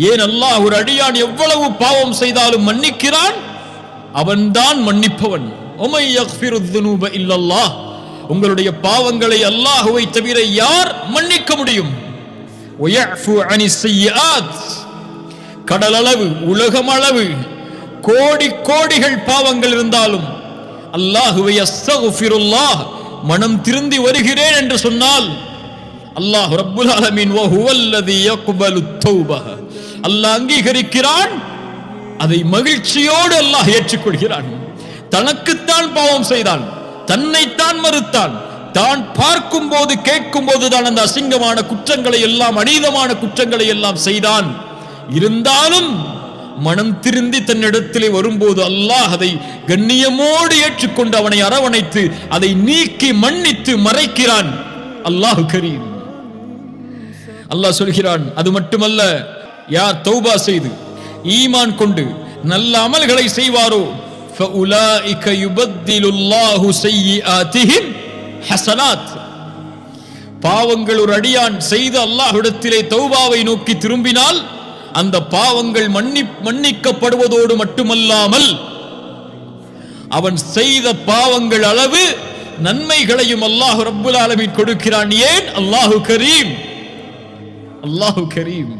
ஏன் அல்லாஹ் ஒரு அடியான் எவ்வளவு பாவம் செய்தாலும் மன்னிக்கிறான்? அவன்தான் மன்னிப்பவன். உமை யக்ஃபிரு ذுனூப இல்லல்லாஹ். உங்களுடைய பாவங்களை அல்லாஹ்வை தவிர யார் மன்னிக்க முடியும்? வயஃபு அனிஸ் ஸய்யிஆத். கடலளவு உலகமளவு கோடி கோடிகள் பாவங்கள் இருந்தாலும் அல்லாஹ்வை அஸ்தக்ஃபிருல்லாஹ் மனம் திருந்தி வருகிறேன் என்று சொன்னால் அல்லாஹ் ரப்புல் ஆலமீன் வ ஹுவல்லதி யக்பலு தௌபஹ. அல்லாஹ் அங்கீகரிக்கிறான், அதை மகிழ்ச்சியோடு அல்லாஹ் ஏற்றுக்கொள்கிறான். தனக்குத்தான் பாவம் செய்தான், தன்னைத்தான் மறுத்தான், தான் பார்க்கும் போது கேட்கும் போதுதான் அந்த அசிங்கமான குற்றங்களை எல்லாம் அநீதமான குற்றங்களை எல்லாம் செய்தான். இருந்தாலும் மனம் திருந்தி தன்னிடத்திலே வரும்போது அல்லாஹ் அதை கண்ணியமோடு ஏற்றுக்கொண்டு அவனை அரவணைத்து அதை நீக்கி மன்னித்து மறைக்கிறான். அல்லாஹ் கரீம். அல்லாஹ் சொல்கிறான், அது மட்டுமல்ல, யார் தௌபா செய்து ஈமான் கொண்டு நல்ல அமல்களை செய்வாரோ ஃபஉலாயிக யுபத்திலுல்லாஹு ஸய்யிஆத்திஹிம் ஹஸனாத். பாவங்கள் ஒரு அடியான் செய்து அல்லாஹ்விடத்திலே தௌபாவை நோக்கி திரும்பினால் அந்த பாவங்கள் மன்னிக்கப்படுவதோடு மட்டுமல்லாமல் அவன் செய்த பாவங்கள் அளவு நன்மைகளையும் அல்லாஹ் ரப்புல் ஆலமீன் கொடுக்கிறான். ஏன்? அல்லாஹு கரீம். அல்லாஹு கரீம்.